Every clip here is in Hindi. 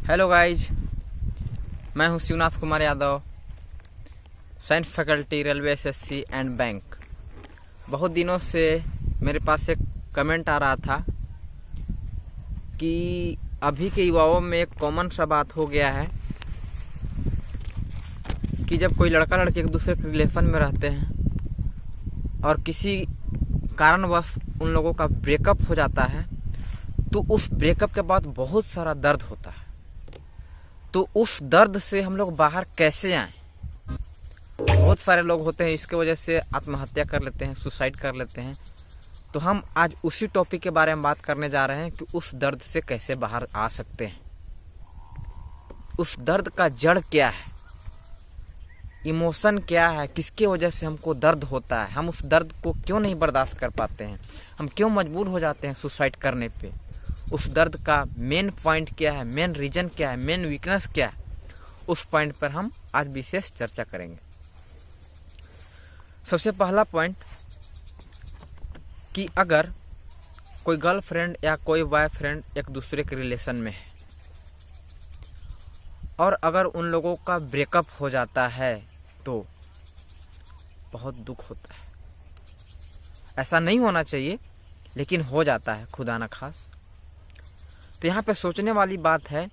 हेलो गाइज, मैं हूं Shivnath Kumar Yadav, science faculty, railway, SSC and bank. बहुत दिनों से मेरे पास एक कमेंट आ रहा था कि अभी के युवाओं में एक कॉमन सा बात हो गया है कि जब कोई लड़का लड़की एक दूसरे के रिलेशन में रहते हैं और किसी कारणवश उन लोगों का ब्रेकअप हो जाता है तो उस ब्रेकअप के बाद बहुत सारा दर्द होता है। तो उस दर्द से हम लोग बाहर कैसे आए? बहुत सारे लोग होते हैं इसके वजह से आत्महत्या कर लेते हैं, सुसाइड कर लेते हैं। तो हम आज उसी टॉपिक के बारे में बात करने जा रहे हैं कि उस दर्द से कैसे बाहर आ सकते हैं। उस दर्द का जड़ क्या है, इमोशन क्या है, किसके वजह से हमको दर्द होता है, हम उस दर्द को क्यों नहीं बर्दाश्त कर पाते हैं, हम क्यों मजबूर हो जाते हैं सुसाइड करने पे। उस दर्द का मेन पॉइंट क्या है, मेन रीजन क्या है, मेन वीकनेस क्या है, उस पॉइंट पर हम आज विशेष चर्चा करेंगे। सबसे पहला पॉइंट कि अगर कोई गर्लफ्रेंड या कोई बॉयफ्रेंड एक दूसरे के रिलेशन में है और अगर उन लोगों का ब्रेकअप हो जाता है तो बहुत दुख होता है। ऐसा नहीं होना चाहिए लेकिन हो जाता है खुदा न खास। तो यहाँ पे सोचने वाली बात है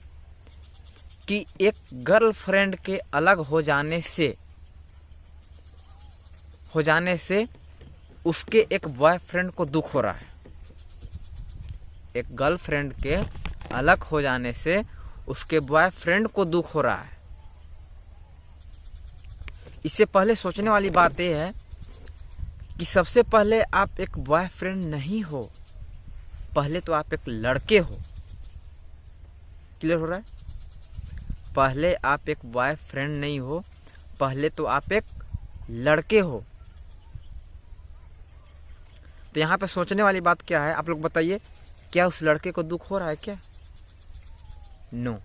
कि एक गर्लफ्रेंड के अलग हो जाने से उसके एक बॉयफ्रेंड को दुख हो रहा है। एक गर्लफ्रेंड के अलग हो जाने से उसके बॉयफ्रेंड को दुख हो रहा है। इससे पहले सोचने वाली बात यह है कि सबसे पहले आप एक बॉयफ्रेंड नहीं हो, पहले तो आप एक लड़के हो। क्लियर हो रहा है? पहले आप एक बॉयफ्रेंड नहीं हो, पहले तो आप एक लड़के हो। तो यहाँ पे सोचने वाली बात क्या है, आप लोग बताइए, क्या उस लड़के को दुख हो रहा है क्या? नो,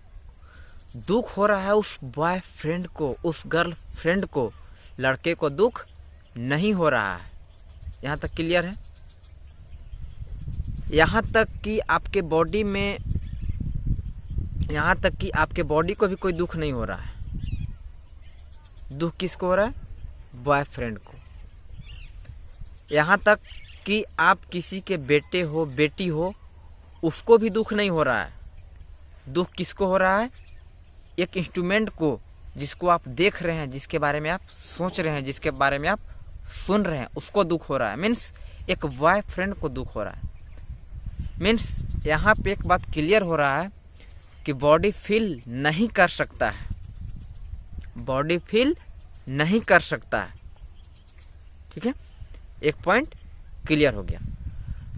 दुख हो रहा है उस बॉयफ्रेंड को, उस गर्लफ्रेंड को। लड़के को दुख नहीं हो रहा है। यहाँ तक क्लियर है? यहाँ तक कि आपके बॉडी को भी कोई दुख नहीं हो रहा है। दुख किसको हो रहा है? बॉयफ्रेंड को। यहाँ तक कि आप किसी के बेटे हो, बेटी हो, उसको भी दुख नहीं हो रहा है। दुख किसको हो रहा है? एक इंस्ट्रूमेंट को, जिसको आप देख रहे हैं, जिसके बारे में आप सोच रहे हैं, जिसके बारे में आप सुन रहे हैं, उसको दुख हो रहा है। मीन्स एक बॉयफ्रेंड को दुख हो रहा है। मीन्स यहाँ पे एक बात क्लियर हो रहा है कि बॉडी फील नहीं कर सकता है, बॉडी फील नहीं कर सकता है। ठीक है, एक पॉइंट क्लियर हो गया।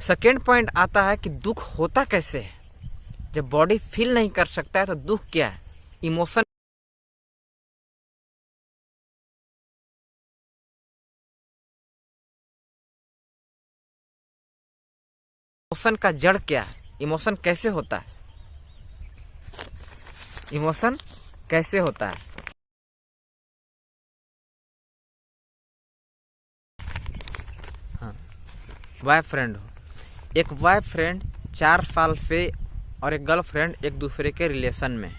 सेकेंड पॉइंट आता है कि दुख होता कैसे है। जब बॉडी फील नहीं कर सकता है तो दुख क्या है? इमोशन का जड़ क्या है? इमोशन कैसे होता है? इमोशन कैसे होता है? हाँ, बॉयफ्रेंड हो, एक बॉयफ्रेंड 4 साल से और एक गर्लफ्रेंड एक दूसरे के रिलेशन में।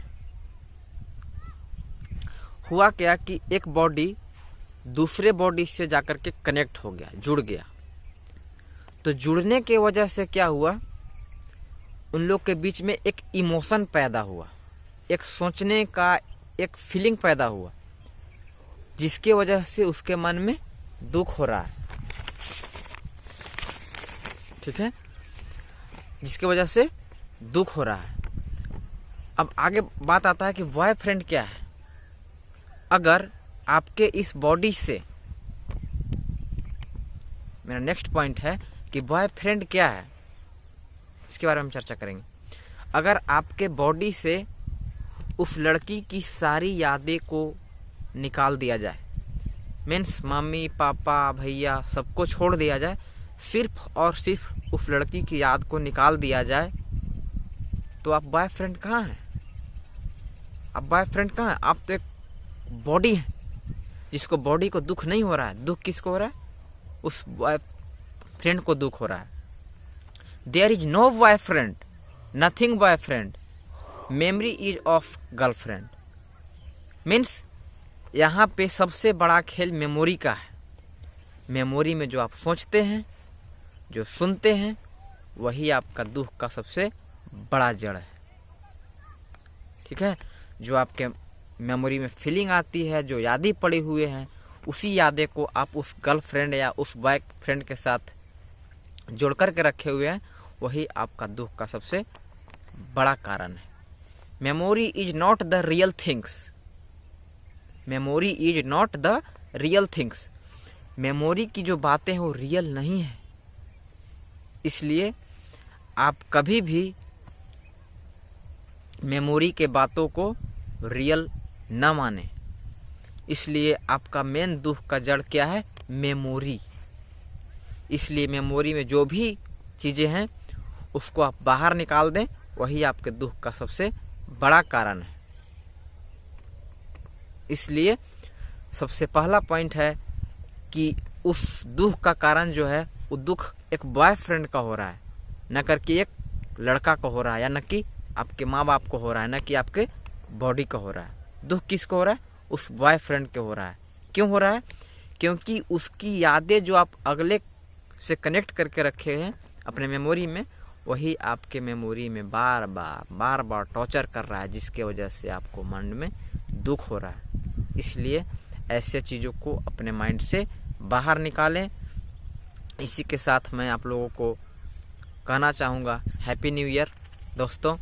हुआ क्या कि एक बॉडी दूसरे बॉडी से जाकर के कनेक्ट हो गया, जुड़ गया। तो जुड़ने के वजह से क्या हुआ, उन लोग के बीच में एक इमोशन पैदा हुआ, एक सोचने का एक फीलिंग पैदा हुआ, जिसके वजह से उसके मन में दुख हो रहा है। ठीक है, जिसके वजह से दुख हो रहा है। अब आगे बात आता है कि बॉयफ्रेंड क्या है। अगर आपके इस बॉडी से, मेरा नेक्स्ट पॉइंट है कि बॉयफ्रेंड क्या है, इसके बारे में हम चर्चा करेंगे। अगर आपके बॉडी से उस लड़की की सारी यादें को निकाल दिया जाए, मीन्स मम्मी पापा भैया सबको छोड़ दिया जाए, सिर्फ और सिर्फ उस लड़की की याद को निकाल दिया जाए, तो आप बॉयफ्रेंड कहाँ हैं? आप बॉयफ्रेंड कहाँ हैं? आप तो एक बॉडी है, जिसको बॉडी को दुख नहीं हो रहा है। दुख किसको हो रहा है? उस बॉयफ्रेंड को दुख हो रहा है। There is no boyfriend, nothing boyfriend. Memory is off girlfriend means यहाँ पे सबसे बड़ा खेल मेमोरी का है। मेमोरी में जो आप सोचते हैं, जो सुनते हैं, वही आपका दुख का सबसे बड़ा जड़ है। ठीक है, जो आपके मेमोरी में फीलिंग आती है, जो यादें पड़ी हुए हैं, उसी यादें को आप उस गर्लफ्रेंड या उस बॉयफ्रेंड के साथ जोड़ करके रखे हुए हैं, वही आपका दुख का सबसे बड़ा कारण है। Memory is not the real things. Memory is not the real things. Memory की जो बातें हैं वो रियल नहीं है। इसलिए आप कभी भी मेमोरी के बातों को रियल न माने। इसलिए आपका मेन दुख का जड़ क्या है? मेमोरी। इसलिए मेमोरी में जो भी चीज़ें हैं उसको आप बाहर निकाल दें, वही आपके दुख का सबसे बड़ा कारण है। इसलिए सबसे पहला पॉइंट है कि उस दुख का कारण जो है वो दुख एक बॉयफ्रेंड का हो रहा है, न करके एक लड़का को हो रहा है, या न कि आपके माँ बाप को हो रहा है, न कि आपके बॉडी को हो रहा है। दुख किसको हो रहा है? उस बॉयफ्रेंड के हो रहा है। क्यों हो रहा है? क्योंकि उसकी यादें जो आप अगले से कनेक्ट करके रखे हैं अपने मेमोरी में, वही आपके मेमोरी में बार बार टॉर्चर कर रहा है, जिसके वजह से आपको मन में दुख हो रहा है। इसलिए ऐसे चीज़ों को अपने माइंड से बाहर निकालें। इसी के साथ मैं आप लोगों को कहना चाहूँगा हैप्पी न्यू ईयर दोस्तों।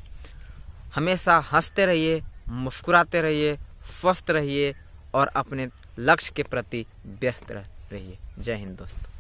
हमेशा हंसते रहिए, मुस्कुराते रहिए, स्वस्थ रहिए और अपने लक्ष्य के प्रति व्यस्त रहिए। जय हिंद दोस्तों।